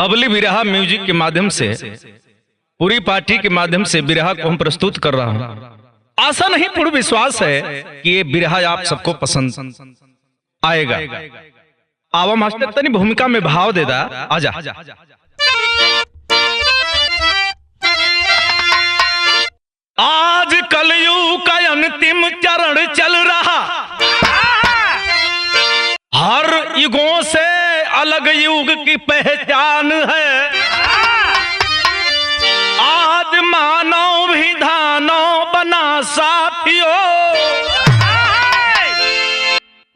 बबली बिरहा म्यूजिक के माध्यम से, पूरी पार्टी के माध्यम से बिरहा को हम प्रस्तुत कर रहा हूं। आशा नहीं पूर्ण विश्वास है कि ये बिरहा आप सबको पसंद आएगा। आवा मास्टर तनी भूमिका में भाव दे दा। आजा आज कलयुग का अंतिम चरण चल रहा, हर युगों से अलग युग की पहचान है। आज मानव भी दानव बना साथियों,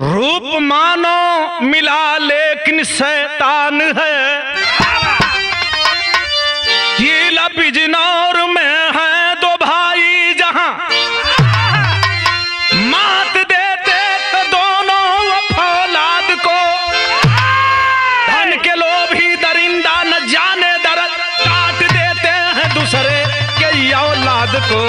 रूप मानव मिला लेकिन शैतान है। जिला बिजनौर में है दो भाई जहां मात देते तो दोनों औलाद को, धन के लोभी दरिंदा न जाने दर्द काट देते हैं दूसरे के औलाद को।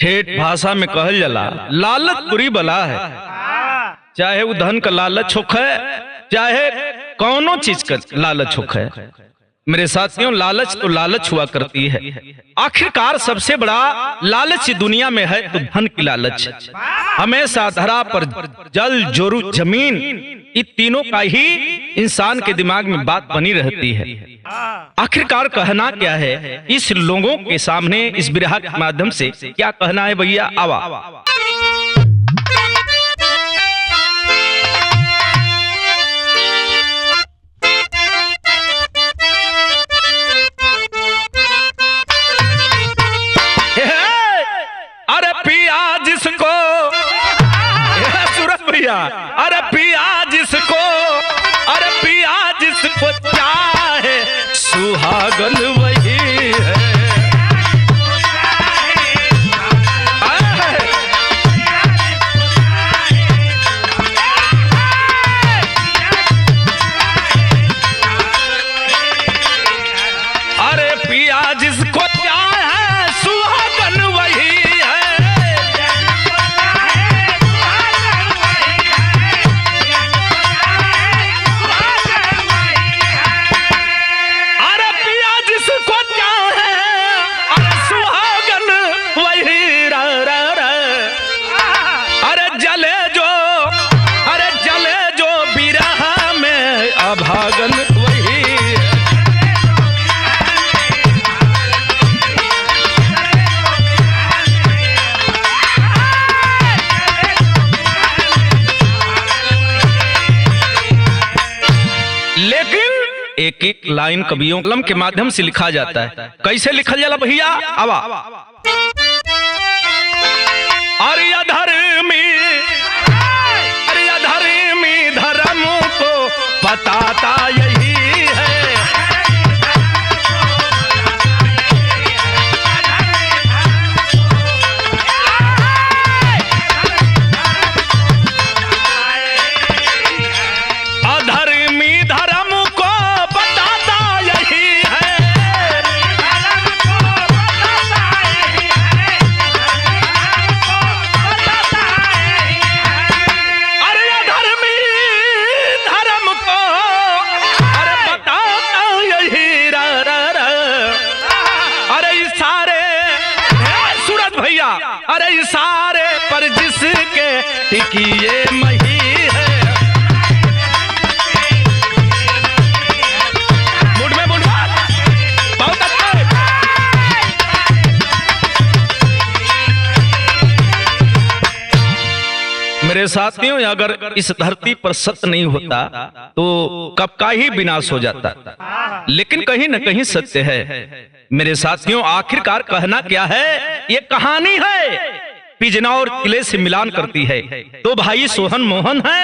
ठेठ भाषा में कहल जाला, लालच बुरी बला है। चाहे वो धन का लालच होखे, चाहे कौनो चीज का लालच होखे। मेरे साथियों, लालच तो लालच हुआ करती है। आखिरकार सबसे बड़ा लालच दुनिया में है तो धन की लालच। हमेशा धरा पर जल जोरू जमीन, इन तीनों का ही इंसान के दिमाग में बात बनी रहती है। आखिरकार कहना क्या है इस लोगों के सामने, इस बिरहा के माध्यम से क्या कहना है भैया? आवा जिसको सूरज भैया, अरे पिया जिसको, अरे पिया जिसको चाहे सुहागन वही है। अरे पिया जिसको चाहे सुहागन वही है। भागन वही लेकिन एक एक लाइन कवियों कलम के माध्यम से लिखा जाता है। कैसे लिखा जाला भैया? आवा अरे अधर्मी धर्म को बताता यही है। अधर्मी धर्म को बताता यही है। अरे अधर्मी धर्म को अरे बताता यही अरे इशारे सूरज भैया, अरे इशारे पर जिसके टिकिए मही है। बहुत अच्छा। मेरे साथियों, अगर इस धरती पर सत्य नहीं होता तो कब का ही विनाश हो जाता, लेकिन कहीं न कहीं सत्य है। मेरे साथियों, आखिरकार कहना क्या है? ये कहानी है बिजनौर किले से मिलान करती है। तो भाई सोहन मोहन है,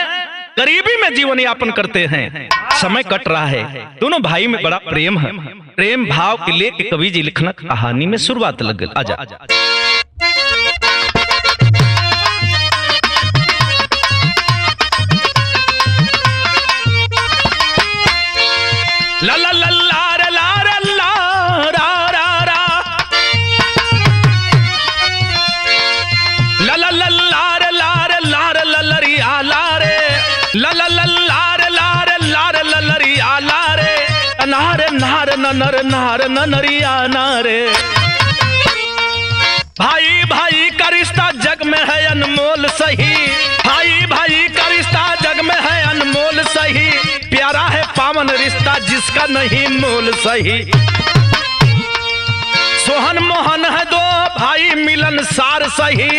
गरीबी में जीवन यापन करते हैं, समय कट रहा है। दोनों भाई में बड़ा प्रेम है। प्रेम भाव के लेके कवि जी लिखना कहानी में शुरुआत लग गई। आजा ला ला ला ला ला ला ला रा रा रा नारे नार नर नार नरिया नारे। भाई भाई का रिश्ता जग में है अनमोल सही, भाई भाई का रिश्ता जग में है अनमोल सही, प्यारा है पावन रिश्ता जिसका नहीं मोल सही। सोहन मोहन है दो भाई मिलन सार सही,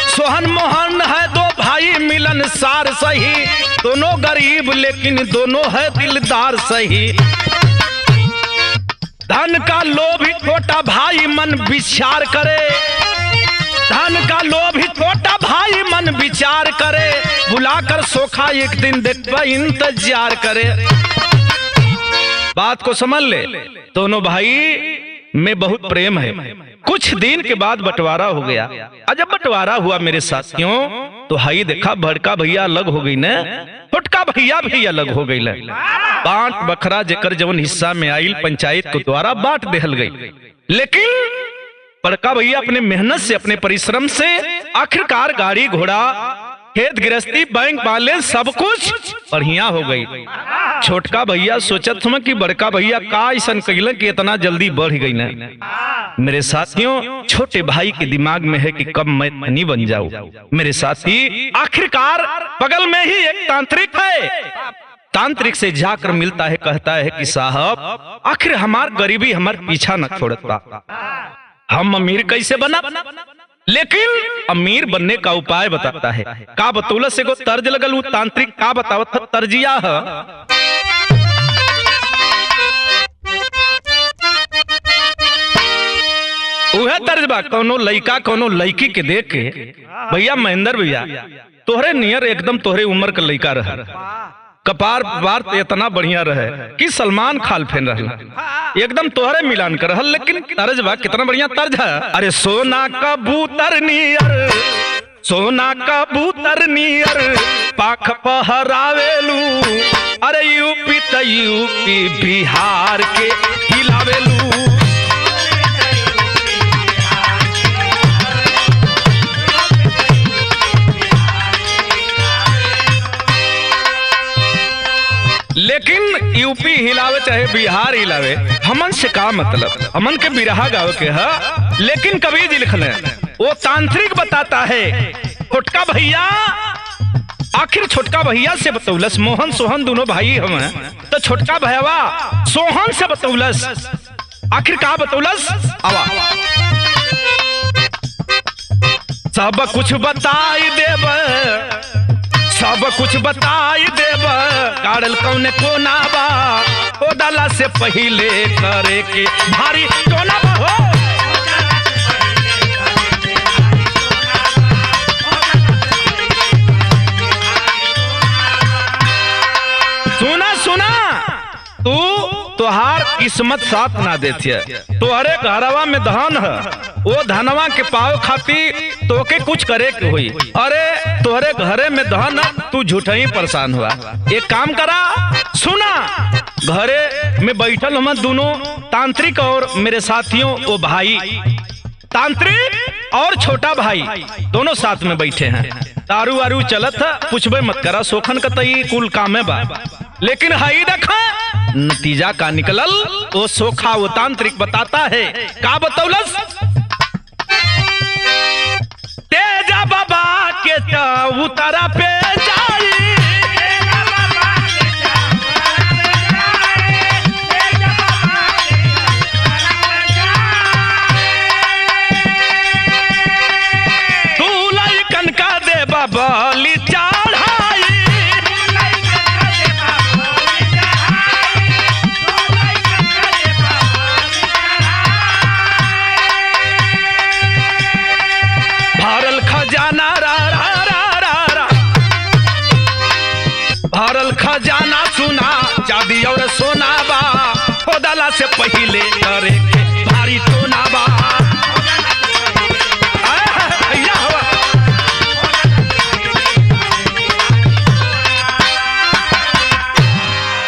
सोहन मोहन है दो भाई मिलन सार सही, दोनों गरीब लेकिन दोनों है दिलदार सही। धन का लोभी छोटा भाई मन विचार करे, धन का लोभी छोटा भाई मन विचार करे, बुलाकर सोखा एक दिन देखवा इंतजार करे। बात को समझ ले, दोनों भाई में बहुत प्रेम है। कुछ दिन के बाद बंटवारा हो गया। जब बंटवारा हुआ मेरे साथियों तो हाई देखा बड़का भैया अलग हो गई न, छोटका भैया भी अलग हो गई। बांट बखरा जेकर जवन हिस्सा में आइल पंचायत के द्वारा बांट देहल गई, लेकिन बड़का भैया अपने मेहनत से अपने परिश्रम से आखिरकार गाड़ी घोड़ा खेत गृहस्थी बैंक वाले सब कुछ बढ़िया हो गई। छोटका भैया सोचत हम कि बड़का भैया का ऐसा कैल कि इतना जल्दी बढ़ गई ना। मेरे साथियों छोटे भाई के दिमाग में है कि कब मैं धनी बन जाऊं। मेरे साथी आखिरकार बगल में ही एक तांत्रिक है, तांत्रिक से जाकर मिलता है, कहता है कि साहब आखिर हमार गरीबी हमार पीछा न छोड़ता, हम अमीर कैसे बना। लेकिन अमीर बनने का उपाय बताता है। का बतौलत से को तर्ज लगल वो तांत्रिक का बतावत तर्जिया है। उहे तर्जबा कोनो लइका कोनो लड़की के देख के भैया महेंद्र भैया तोहरे नियर एकदम तोहरे उम्र का लड़का रहे, कपार बार इतना बढ़िया रहे कि सलमान खान फेन रहला, एकदम तोहरे मिलान कर रहल। लेकिन तर्ज बा कितना बढ़िया तर्ज है। अरे सोना कबूतर नियर, सोना कबूतर नियर पाख पहरावेलू, अरे यूपी त यूपी बिहार के हिलावेलू। लेकिन यूपी हिलावे चाहे बिहार हिलावे, हमन से का मतलब, हमन के बिरहा गावे के है। लेकिन कवि जी लिखले वो तांत्रिक बताता है छोटका भैया, आखिर छोटका भैया से बतौलस, मोहन सोहन दोनों भाई हम तो छोटका भैया सोहन से बतौलस, आखिर का बतौलस आवा। सब कुछ बताई देव, सब कुछ बताई देव, गाड़ल कौने कोना बा, ओ डाला से पहिले करे के भारी टोना बा हो। सुना सुना तू तोहार किस्मत साथ ना देथिया, तोहरे घरवा में धन है, वो धनवा के पाव खाती तोके कुछ करे के हुई। अरे तोहरे घरे में धन, तू झूठा ही परेशान हुआ। एक काम करा, सुना घरे में बैठल हम दोनों तांत्रिक और मेरे साथियों वो भाई तांत्रिक और छोटा भाई दोनों साथ में बैठे हैं। दारू वारू चलत है, पूछबे मत करा, सोखन का तई कुल काम है बा। लेकिन हाई देखा नतीजा का निकलल, वो सोखा वो तांत्रिक बताता है का बतौलस। तेजा बाबा के उतरा पे जाई, तू लइकन का दे बलि चढ़ाई, भरल खजाना रा रा रा रा रा, भरल खजाना सुना चांदी और सोना बा, खोदला से पहिले करे के भारी टोना बा।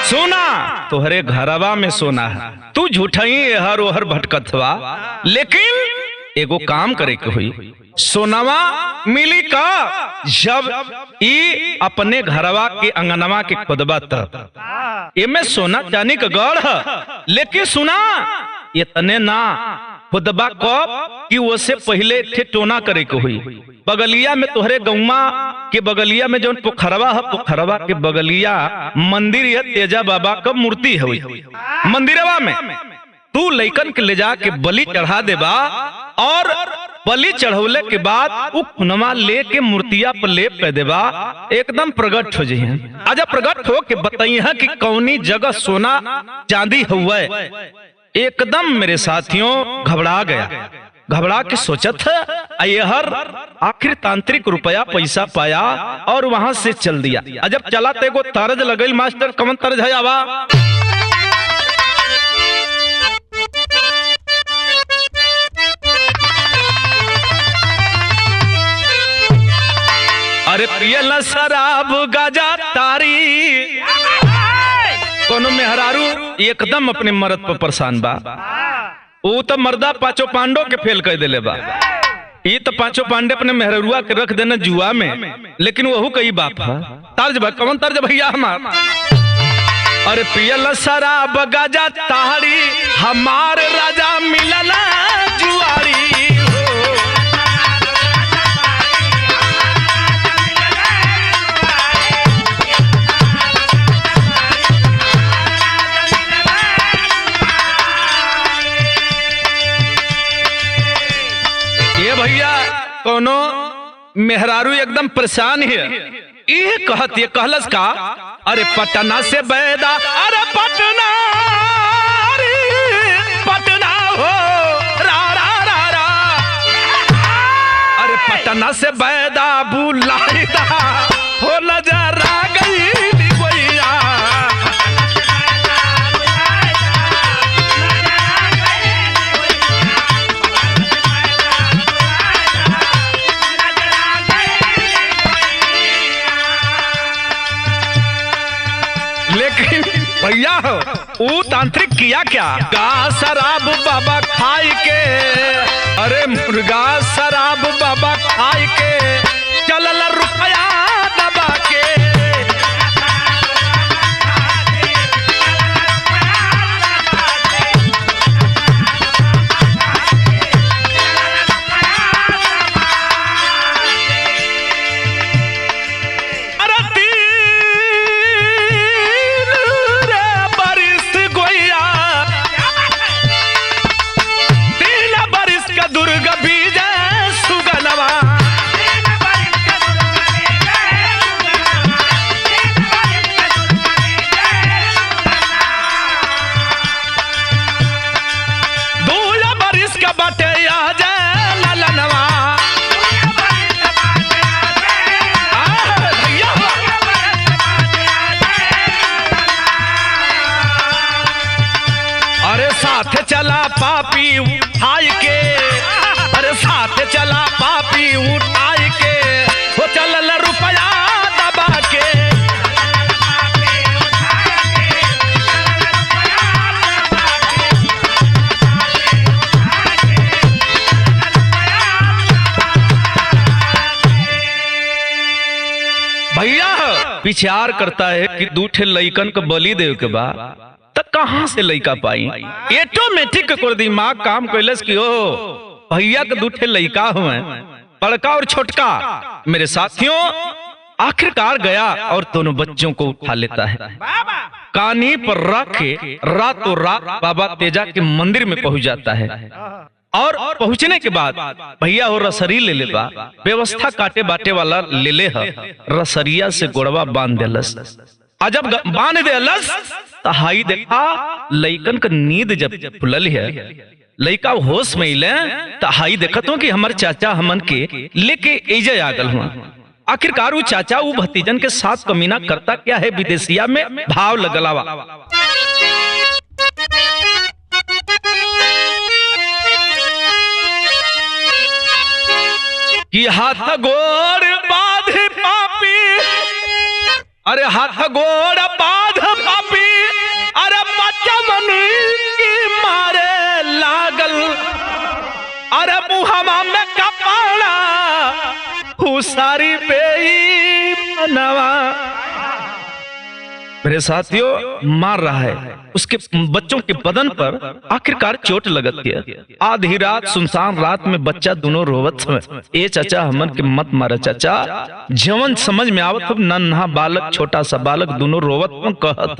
सोना तोहरे घरवा में सोना है, तू झूठा ही हर ओहर भटकत हुआ। लेकिन एगो काम करे के हुई। सोनावा मिली का जब ई अपने घरवा के अंगनवा के खुदबा तब एमे सोना चांदी का गढ़ है, लेकिन सुना ये तने ना खुदबा कब कि वो से पहले थे टोना करे के हुई। बगलिया में तोहरे गौमा के बगलिया में जो पोखरवा है, पोखरवा के बगलिया मंदिर है, तेजा बाबा का मूर्ति है। मंदिरवा में तू लइकन के ले जा के बलि चढ़ा देबा और बलि चढ़ौले के बाद उ खुनवा लेके मूर्तिया पर लेप पे देबा, एकदम प्रगट हो जाइए। आजा प्रगट हो के बताइए कि कौनी जगह सोना चांदी हुआ। एकदम मेरे साथियों घबरा गया, घबरा के सोचत है ये हर आखिर तांत्रिक रुपया पैसा पाया और वहां से चल दिया। अजब चला ते को तरज लगल मास्टर, कमन तरज है आवा। अरे पियल शराब गाजा तारी, कोनो मेहरारू एकदम अपने मर्द पर परेशान बा। वो तो मर्दा पांचों पांडव के फेल कर दिले बा। ये तो पांचों पांडे अपने मेहरुआ के रख देना जुआ में, लेकिन वहू कई बाप है। तर्ज बा कौन तर्ज भैया हमार? अरे पियल शराब गाजा तारी, हमार राजा मिलला जुआरी। भैया कोनो मेहरारू एकदम परेशान है, ये कहत ये कहलस का, अरे पटना से बैदा, अरे पटना, अरे पटना हो रा रा रा रा, अरे पटना से बैदा बुलाईदा हो नजरा गई गोइया। लेकिन भैया हो वो तांत्रिक किया क्या? गा शराब बाबा खाई के, अरे मुर्गा शराब बाबा खाई के, चलल रुपया दबा के। चला पापी उठाई के, अरे साथ चला पापी उठाई के, हो चलल रुपया दबा के। भैया विचार करता है कि दूठे लइकन को बलि देव के बाद कहां से लइका पाई। ऑटोमेटिक कर दिमाग काम कैलस की, ओ भैया के दूठे लइका हुए, बड़का और छोटका। मेरे साथियों आखिरकार गया और दोनों बच्चों को उठा लेता है, कानी पर रख के रातों रात बाबा तेजा के मंदिर में पहुंच जाता है। और पहुंचने के बाद भैया हो रसरी ले लेबा, व्यवस्था काटे बाटे वाला ले ले है, रसरिया से गोड़वा बांध देलस। जब बांध देलस तो हाई देखा लइकन का नींद जब खुलल है, लइका होश में ले तो हाई देखत हो कि हमारे चाचा हमन के लेके एजे आ गल हुआ। आखिरकार वो चाचा वो भतीजन के साथ कमीना करता क्या है विदेशिया में भाव लगलावा। कि हाथ गोड़ बांध पापी, अरे हाथ गोड़ बांध पापी, अरे बच्चा मन की मारे लागल, अरे मुँह मुहमा में कपाड़ा हुसारी पे मनवा। मेरे साथियों, मार रहा है, उसके बच्चों के बदन पर आखिरकार चोट लगत गया। आधी रात सुनसान रात में बच्चा दोनों रोवत में, ए चाचा हमन के मत मारा चाचा। जवन समझ में आवत नन्हा बालक, छोटा सा बालक दोनों रोवत में कहत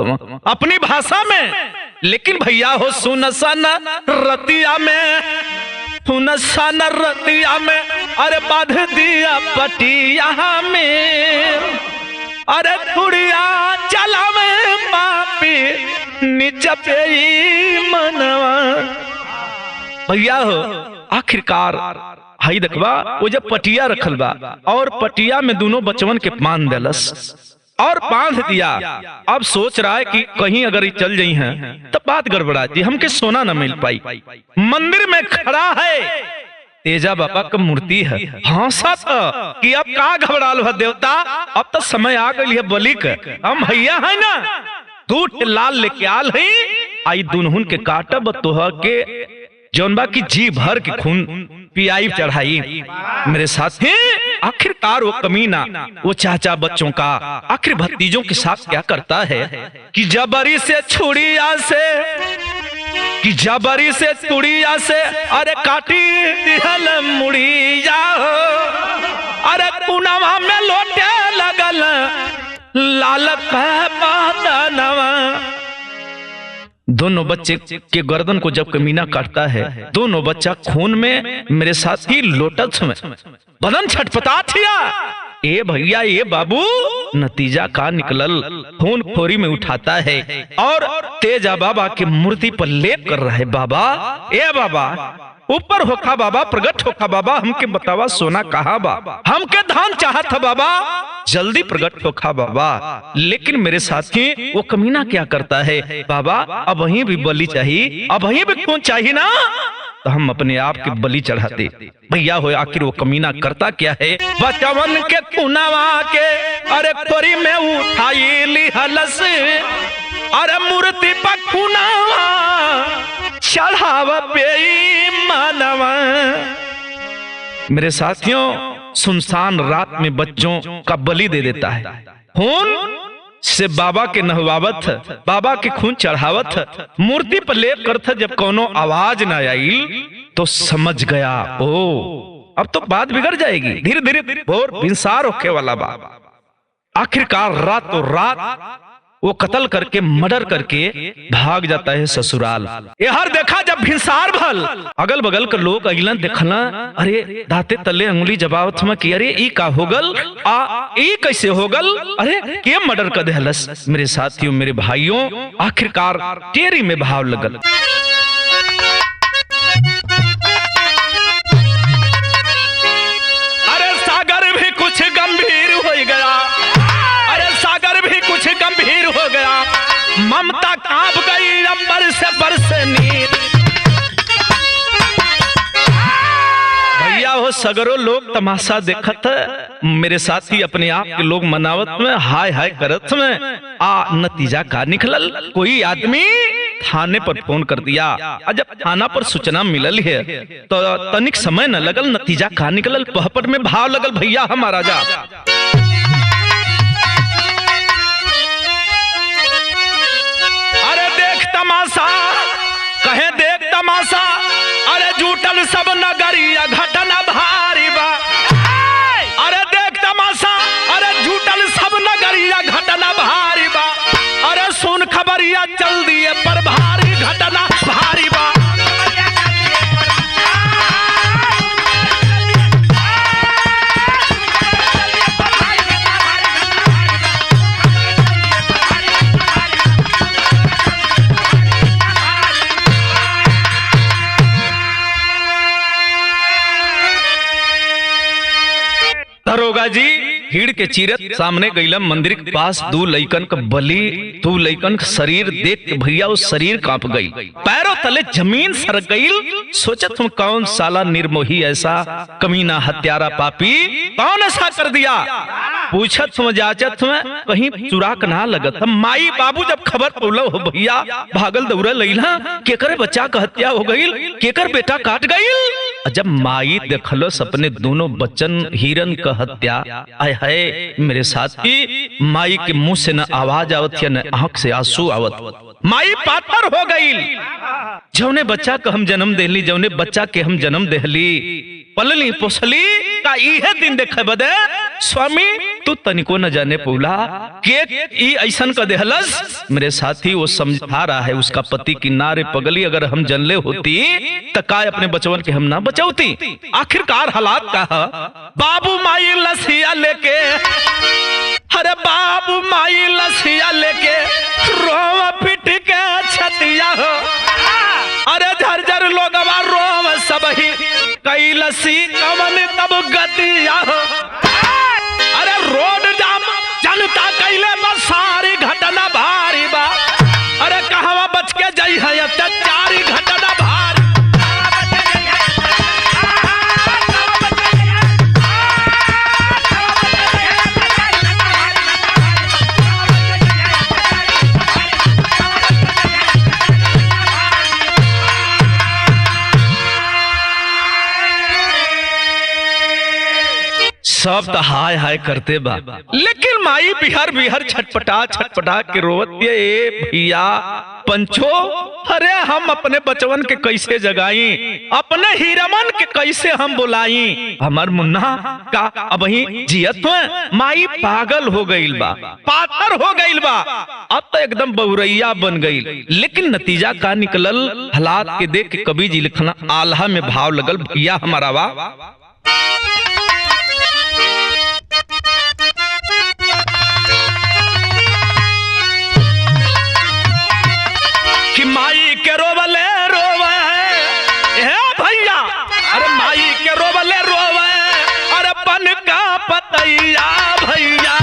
अपनी भाषा में। लेकिन भैया हो सुनसान रतिया में, सुनसान रतिया में, अरे बांध दिया पटिया में। अरे थुड़िया चला में पापी नीचे पे मनवा। भैया हो आखिरकार हाई देखबा वो जब पटिया रखल बा और पटिया में दोनों बचवन के बांध देलस और बांध दिया। अब सोच रहा है कि कहीं अगर ये चल जाई हैं तो बात गड़बड़ा जी, हमके सोना न मिल पाई। मंदिर में खड़ा है तेजा बाबा का मूर्ति है। हंसा था कि अब का घबराल है देवता, अब तो समय आ गई है बलि के। हम भैया है ना, दूध लाल लेके आल है, आई दुनहुन के काटब तोह के जौनबा की जी भर के खून पियाई चढ़ाई। मेरे साथी आखिरकार वो कमीना, वो चाचा बच्चों का आखिर भतीजों के साथ क्या करता है कि जबरी से छुड़िया से, कि जबरी से तुड़िया से, अरे काटी दिहल मुड़िया। अरे पुनवा में लोटे लगल लाल बदनवा। दोनों बच्चे के गर्दन को जब कमीना काटता है, दोनों बच्चा खून में, मेरे साथ ही लोटस में बदन छटपटा थिया। ए भैया ए बाबू, नतीजा का निकलल, खून खोरी में उठाता है और तेजा बाबा की मूर्ति पर लेप कर रहा है। बाबा ए बाबा ऊपर होखा बाबा, प्रगट होखा बाबा, हमके बतावा सोना कहाँ बा, हमके धान चाहत था बाबा, जल्दी प्रगट होखा बाबा। लेकिन मेरे साथी वो कमीना क्या करता है, बाबा अब वहीं भी बलि चाहिए, अब वहीं भी खून चाहिए ना, तो हम अपने आप के बलि चढ़ाते। भैया हो आखिर वो कमीना करता क्या है, बचवन के खुनावा के अरे खोरी में उठाई लिहलस, अरे मूर्ति पर खुनावा चढ़ावा पे मनवा। मेरे साथियों, सुनसान रात में बच्चों का बलि दे देता है, खून से बाबा के नहवावत, बाबा के खून चढ़ावत, मूर्ति पर लेप करता। जब कोनो आवाज ना आई तो समझ गया ओ अब तो बात बिगड़ जाएगी, धीरे धीरे और भिनसार होके वाला बा। आखिरकार रातों रात वो कत्ल करके, मर्डर करके भाग जाता है ससुराल। यार देखा जब भिनसार भल, अगल बगल के लोग अगला देखना, अरे दाते तले अंगुली जबावत में कि अरे ई का होगल, ई कैसे होगल, अरे के मर्डर कर देहलस। मेरे साथियों, मेरे भाइयों, आखिरकार टेरी में भाव लगल। अरे सागर भी कुछ गंभीर हो गया, अरे सागर भी कुछ गंभीर हो गया, ममता कांप गई अंबर से बरसे नीर। भैया हो सगरो लोग तमाशा देखत, मेरे साथी अपने आप के लोग मनावत में, हाय हाय करत में। नतीजा का निकलल, कोई आदमी थाने पर फोन कर दिया। जब थाना पर सूचना मिलल है तो तनिक समय न लगल, नतीजा का निकलल, पहपट में भाव लगल। भैया हमारा जा तमाशा, कहे देख तमाशा, अरे जूटल सब नगरिया घटना भारी बा। अरे देख तमाशा, अरे जूटल सब नगरिया घटना भारी बा। अरे सुन खबरिया चल दिए पर भारी घटना भारी बा। दरोगा जी भीड़ के चीरत सामने गईलम मंदिर के पास, दो लइकन का बलि, दो लइकन का शरीर देख के भैया उस शरीर कांप गई, पैरों तले जमीन सरक गई। सोचत हम कौन साला निर्मोही ऐसा कमीना हत्यारा पापी कौन ऐसा कर दिया। पूछत हम जाचत में कहीं चुराक ना लगत। माई बाबू जब खबर पौलो हो भैया भागल दौड़ा लैला, केकर बच्चा का हत्या हो गई, केकर बेटा काट गई। जब माई देखलस अपने दोनों बच्चन हिरन का हत्या, आय है मेरे साथी, माई के मुंह से न आवाज आवत या न आंख से आंसू आवत। माई पाथर हो गई। जौने बच्चा का हम जन्म देली, जौने बच्चा के हम जन्म देहली, पलली पोसली, का इहे दिन देखे बदे स्वामी तू तनिको न जाने पौला के ई ऐसन का देहलस। मेरे साथी वो समझा रहा है उसका पति की, नारे पगली अगर हम जनले होती तो काय अपने बचवन के हम ना बचौती। आखिरकार हालात का बाबू माई लसिया लेके, अरे बाबू माई लसिया लेके रोवा पिट के छतिया हो, अरे झरझर लोगवा रोव सबही कई लसी कवन तब गतिया हो। अरे रोड जाम जनता कैले बस सारी घटना भारी बा, अरे कहवा बच के जाई है अत्याचारी घटना भारी। सब तो हाय हाय करते बा, लेकिन माई बिहर बिहर छटपटा के रोवत ये भैया पंचो, अरे हम अपने बचवन के कैसे जगाई, अपने हीरमन के कैसे हम बुलाई। हमार मुन्ना का अब ही जियत में माई पागल हो गईल बा, पाथर हो गईल बा, अब तो एकदम बहुरैया बन गई। लेकिन नतीजा का निकलल, हालात के देख के कवि जी लिखना आल्हा में भाव लगल। भैया हमारा वा कि माई के रोवले रोवे हे भैया, अरे माई के रोवले रोवे, अरे पन का पतैया भैया।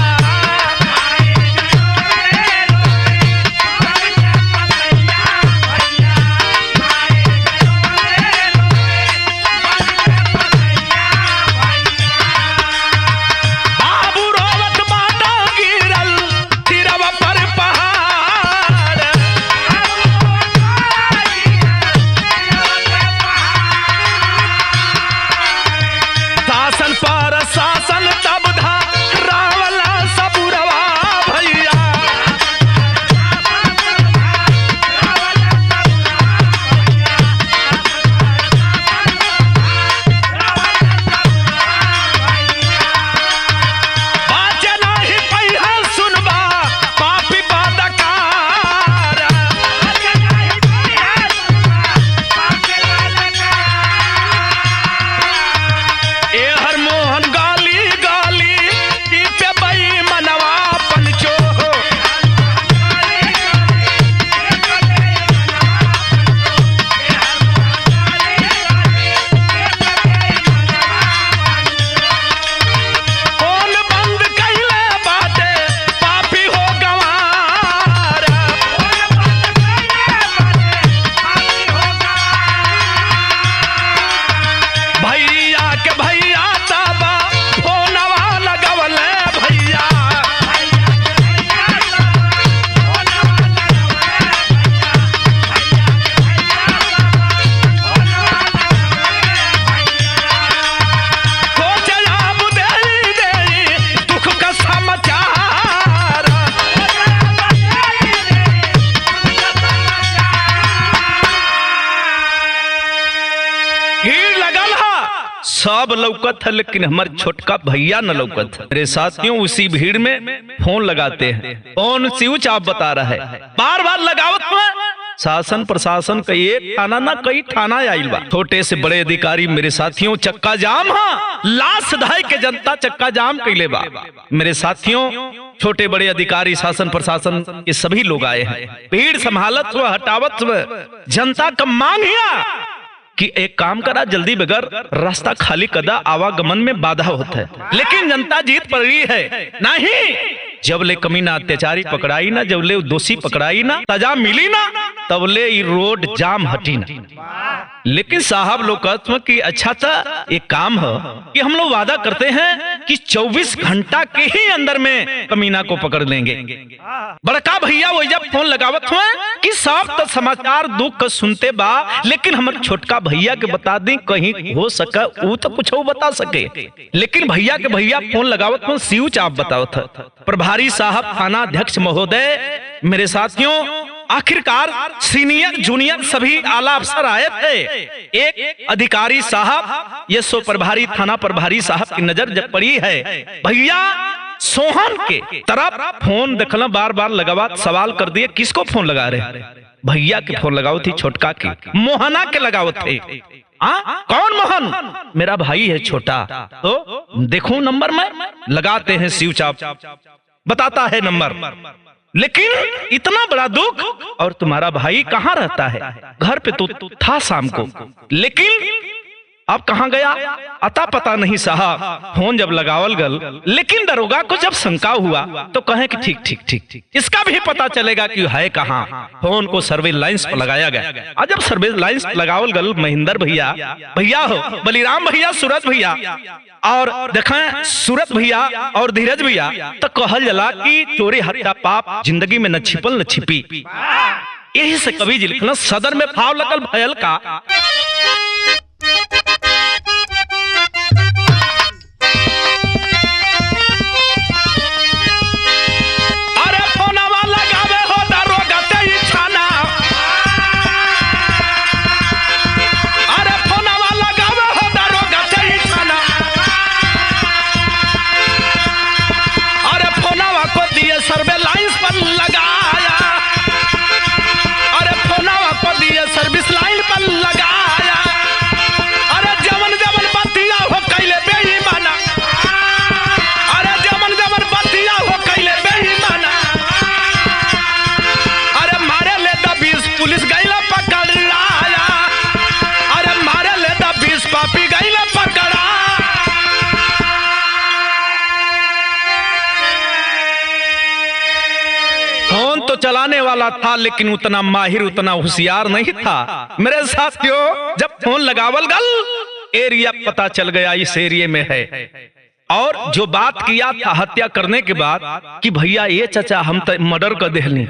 सब लौकत है, लेकिन हमारे छोटका भैया न लौकत है। मेरे साथियों उसी भीड़ में फोन लगाते हैं, फोन स्विच ऑफ बता रहा है, बार बार लगावत में शासन प्रशासन का एक थाना ना कई थाना आइल बा। छोटे से बड़े अधिकारी मेरे साथियों चक्का जाम, हाँ लाश धाय के जनता चक्का जाम कैले बा। मेरे साथियों छोटे बड़े अधिकारी शासन प्रशासन के सभी लोग आए हैं, भीड़ संभालत हुआ हटावत हुआ। जनता का मांग है कि एक काम करा, जल्दी बगैर रास्ता खाली कदा, आवागमन में बाधा होता है। लेकिन जनता जीत पड़ रही है, नहीं जब ले कमीना अत्याचारी पकड़ाई ना, जब ले दोषी पकड़ाई ना, सजा मिली ना, तब ले रोड जाम हटी ना। लेकिन साहब लोग कहते हैं कि अच्छा था एक काम है कि हम लोग वादा करते हैं कि 24 घंटा के ही अंदर में कमीना को पकड़ लेंगे। बड़का भैया वो जब फोन लगावत हुए कि सब तो समाचार दुख का सुनते बा, लेकिन हमारे छोटका भैया के बता दी कहीं हो सका वो तो कुछ हो बता सके। लेकिन भैया के भैया फोन लगावत हुए सीयू चाप बतावत। प्रभारी साहब, थाना अध्यक्ष महोदय, मेरे साथियों, आखिरकार सीनियर जूनियर सभी आला अफसर आए थे। एक अधिकारी साहब, ये सो प्रभारी, थाना प्रभारी साहब की नजर जब पड़ी है भैया सोहन के तरफ फोन देखना, बार बार लगावा, सवाल कर दिए किसको फोन लगा रहे? भैया के फोन लगाओ थी, छोटका की, मोहना के लगाओ थे। कौन मोहन? मेरा भाई है छोटा। तो देखो नंबर में लगाते हैं, स्विच ऑफ बताता है नंबर। लेकिन इतना बड़ा दुख, और तुम्हारा भाई कहाँ रहता है? घर पे तो था शाम को, लेकिन अब कहाँ गया अता पता नहीं साहब। फोन जब लगावल गल, लेकिन दरोगा को जब शंका हुआ तो कहे कि ठीक ठीक ठीक ठीक, इसका भी पता चलेगा कि है कहाँ। फोन को सर्विलांस पर लगाया गया। और जब सर्विलांस लगावल गल, महेंद्र भैया, भैया हो बलिराम भैया, सूरज भैया, और देखें सूरज भैया और धीरज भैया, तो कहल जला कि चोरी हत्या पाप जिंदगी में न छिपल न छिपी। यही से कवि जी लिखना, सदर में फाव लगल भयल का, अरे फोनवा लगावे हो दरोगा तेरी छाना, अरे फोनवा लगावे हो दरोगा तेरी छाना, अरे फोनवा को दिए सर्विलांस पर लगाया, अरे फोनवा को दिए सर्विस लाइन पर लगाया, अरे जमन जमन बतिया हो कैले बेईमाना, अरे जमन जमन बतिया हो कैले बेईमाना, अरे मारे ले द 20 पुलिस गईला पकड़ाया, अरे मारे ले द 20 पापी गईला पकड़ा। फोन तो चलाने वाला था, लेकिन उतना माहिर, उतना होशियार नहीं था। मेरे साथियों, जब फोन लगावल गल, एरिया पता चल गया इस एरिया में है। और जो बात किया था हत्या करने के बाद कि भैया ये चाचा हम तो मर्डर कर देहली,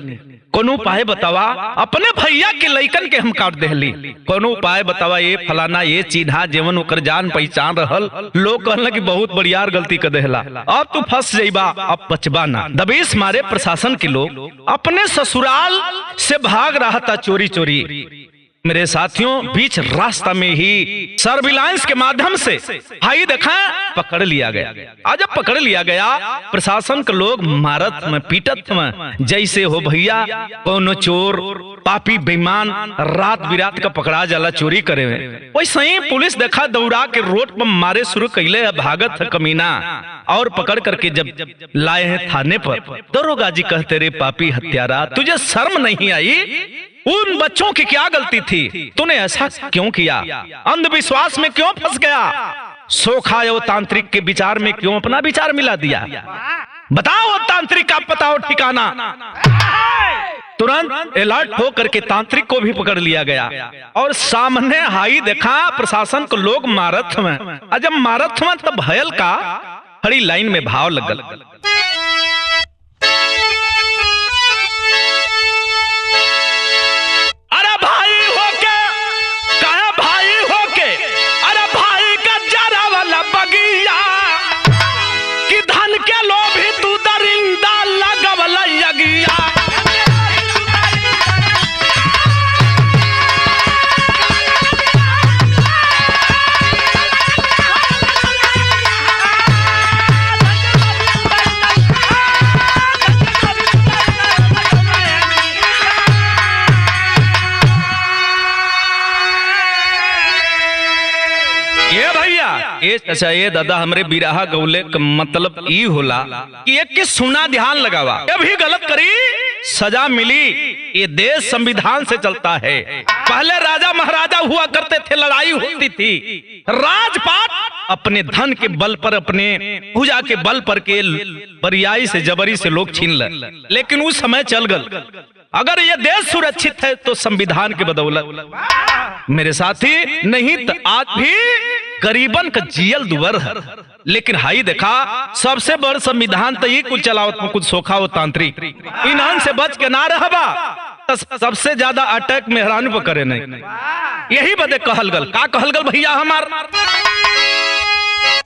कोनो उपाय बतावा, अपने भैया के लइकन के हम काट देहली, कोनो उपाय बतावा, ये फलाना ये चिन्हा जेवन ओकर जान पहचान रहल। लोग कहला कि बहुत बड़ियार गलती कर देहला, अब तू फंस जाइबा, अब बचबा ना। दबेश मारे प्रशासन के लोग अपने ससुराल से भाग रहा था चोरी चोरी। मेरे साथियों, बीच रास्ता में ही सर्विलांस के माध्यम से हाई देखा पकड़ लिया गया। आज जब पकड़ लिया गया, प्रशासन के लोग मारत में पीटत में, जैसे हो भैया कोनो चोर पापी बेईमान रात बिरात का पकड़ा जाला चोरी करे में, वैसे ही पुलिस देखा दौड़ा के रोड पर मारे शुरू कैले, भागत है कमीना। और पकड़ करके जब लाए हैं थाने पर, दरोगा जी कहते रे पापी हत्यारा, तुझे शर्म नहीं आई? उन बच्चों की क्या गलती थी? तूने ऐसा क्यों किया? अंधविश्वास में क्यों फंस गया? सोखा और तांत्रिक के विचार में क्यों अपना विचार मिला दिया? बताओ तांत्रिक का बताओ ठिकाना। तुरंत अलर्ट होकर के तांत्रिक को भी पकड़ लिया गया। और सामने हाई देखा प्रशासन को लोग मारत में, जब मारत में तब भयल का खड़ी लाइन में भाव लगल। अरे भाई होके, कहे भाई होके, अरे भाई का जरा वाला बगिया, कि धन के लोभी तू दरिंदा लगवला यगिया। अच्छा ये दादा हमरे बिराहा गौले का मतलब ई होला कि एक के सुना ध्यान लगावा, ये भी गलत करी सजा मिली। ये देश संविधान से चलता है। पहले राजा महाराजा हुआ करते थे, लड़ाई होती थी, राजपाट अपने धन के बल पर, अपने पूजा के बल पर के बरियाई से जबरी से लोग छीन ले। लेकिन उस समय चल गल। अगर ये देश सुरक्षित है तो संविधान के बदौलत। मेरे साथी, नहीं तो आज भी गरीबन का जियल दुबर है। लेकिन हाई देखा सबसे बड़ संविधान तो ये कुछ चलावत में कुछ सोखा हो तांत्रिक इन्हन से बच के ना रहबा तो सबसे ज्यादा अटैक मेहरानू पर करे नहीं। यही बदे कहल गल का कहल गल भैया हमार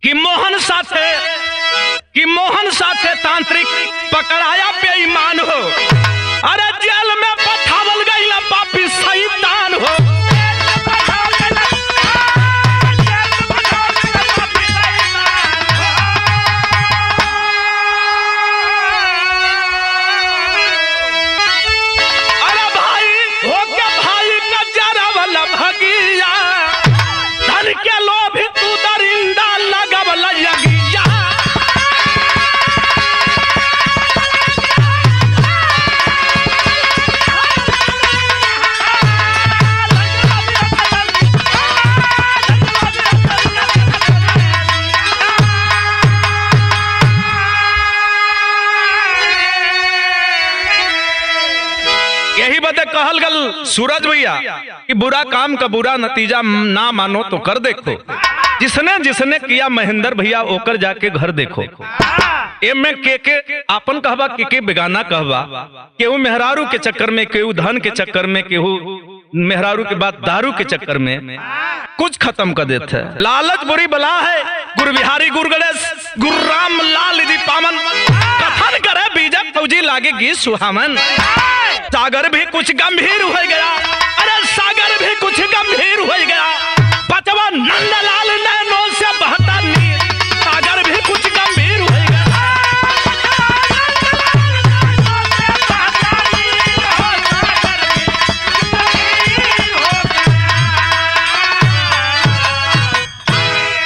कि मोहन साथे तांत्रिक पकड़ाया बेईमान हो, अरे जेल में पठावल गइल पापी शैतान हो। अरे भाई होके भाई का जरा वाला भगिया धन के लोभी तू दरिंदा लगवल यगिया। यही बदे कहल गल सूरज भैया कि बुरा काम का बुरा नतीजा ना मानो तो कर देखो, जिसने जिसने किया महेंद्र भैया ओकर जाके घर देखो। एमे के आपन कहबा के बेगाना कहबा, केहू मेहरारू के चक्कर में, केहू धन के चक्कर में, केहू मेहरारू के बाद दारू के चक्कर में कुछ खत्म कर देते है। लालच बुरी बला है, गुरु बिहारी गुरु गणेश गुरु राम लाल जी पावन कथन करे बीजक फौजी लागे गीत सुहावन। सागर भी कुछ गंभीर हो गया, अरे सागर भी